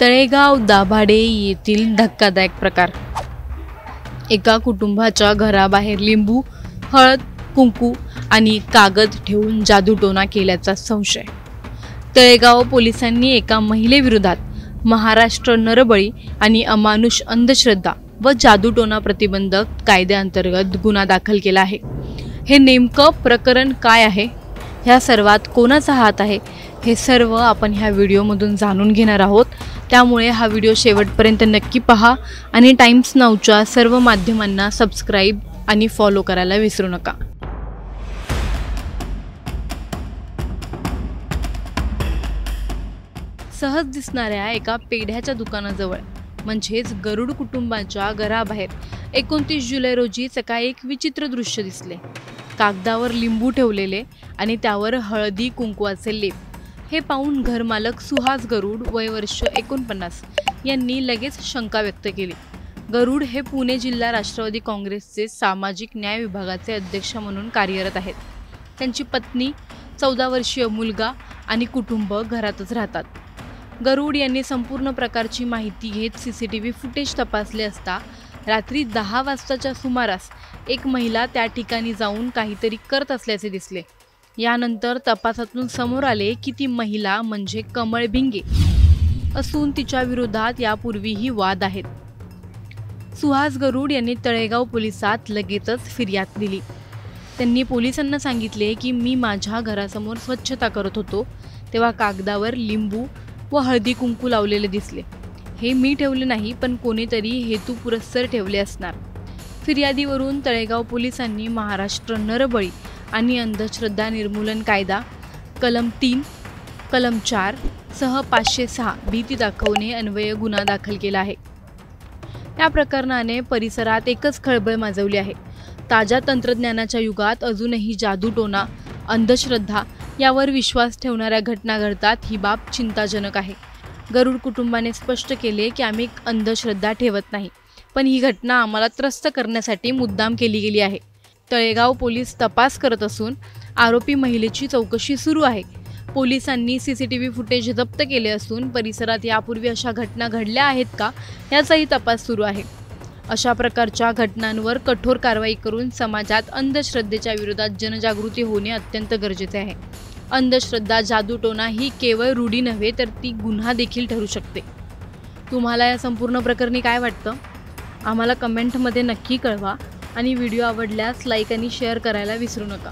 तळेगाव दाभाडे येथील धक्कादायक प्रकार। एका कुटुंबाच्या घराबाहेर लिंबू, हळद, कुंकू आणि कागद ठेवून जादूटोणा केल्याचा संशय। तळेगाव पोलिसांनी एका महिलेविरोधात महाराष्ट्र नरबळी आणि अमानुष अंधश्रद्धा व जादूटोणा प्रतिबंधक कायद्याअंतर्गत गुन्हा दाखल केला आहे। हे नेमकं प्रकरण काय आहे, ह्या सर्वात कोणाचा हात आहे, हे सर्व आपण ह्या व्हिडिओमधून जाणून घेणार आहोत। त्यामुळे हा व्हिडिओ शेवटपर्यंत नक्की पहा आणि टाइम्स नाऊच्या सर्व माध्यमांना सबस्क्राइब आणि फॉलो करायला विसरू नका। सहज दिसणाऱ्या एका पेढ्याच्या दुकानाजवळ म्हणजेच गरुड कुटुंबाच्या घराबाहेर 29 जुलै रोजी सकाळी एक विचित्र दृश्य दिसले। कागदावर लिंबू ठेवलेले आणि त्यावर हळदी कुंकवाचे लेप। हे पाहून घरमालक सुहास गरुड वय वर्ष 49 यांनी लगेच शंका व्यक्त केली। गरुड हे पुणे जिल्हा राष्ट्रवादी काँग्रेसचे सामाजिक न्याय विभागाचे अध्यक्ष म्हणून कार्यरत आहेत। त्यांची पत्नी, 14 वर्षीय मुलगा आणि कुटुंब घरातच राहतात। गरुड यांनी संपूर्ण प्रकारची माहिती घेत सीसीटीव्ही फुटेज तपासले असता रात्री 10 वाजताच्या सुमारास एक महिला त्या ठिकाणी जाऊन काहीतरी करत असल्याचे दिसले। यानंतर तपासातून समोर आले की ती महिला म्हणजे कमळ भिंगे असून तिच्या विरोधात यापूर्वीही वाद आहेत। सुहास गरुड यांनी तळेगाव पोलिसात लगेचच फिर्याद दिली। त्यांनी पोलिसांना सांगितले की मी माझ्या घरासमोर स्वच्छता करत होतो तेव्हा कागदावर लिंबू व हळदी कुंकू लावलेले दिसले। हे मी ठेवले नाही, पण कोणीतरी हेतुपुरस्सर ठेवले असणार। फिर्यादीवरून तळेगाव पोलिसांनी महाराष्ट्र नरबळी आणि अंधश्रद्धा निर्मूलन कायदा कलम 3, कलम 4 सह 506 भीती दाखवणे अन्वये गुन्हा दाखल केला आहे। या प्रकरणाने परिसरात एकच खळबळ माजवली आहे। ताज्या तंत्रज्ञानाच्या युगात अजूनही जादूटोणा, अंधश्रद्धा यावर विश्वास ठेवणाऱ्या घटना घडतात, ही बाब चिंताजनक आहे। गरुड कुटुंबाने स्पष्ट केले की आम्ही अंधश्रद्धा ठेवत नाही, पण ही घटना आम्हाला त्रस्त करण्यासाठी मुद्दाम केली गेली आहे। तळेगाव पोलीस तपास करत असून आरोपी महिलेची चौकशी सुरू आहे। पोलिसांनी सीसीटीव्ही फुटेज जप्त केले असून परिसरात यापूर्वी अशा घटना घडल्या आहेत का याचाही तपास सुरू आहे। अशा प्रकारच्या घटनांवर कठोर कारवाई करून समाजात अंधश्रद्धेच्या विरोधात जनजागृती होणे अत्यंत गरजेचे आहे। अंधश्रद्धा, जादूटोणा ही केवळ रूढी नव्हे तर ती गुन्हा देखील ठरू शकते। तुम्हाला या संपूर्ण प्रकरणी काय वाटतं? आम्हाला कमेंटमध्ये नक्की कळवा आणि व्हिडिओ आवडल्यास लाईक आणि शेअर करायला विसरू नका।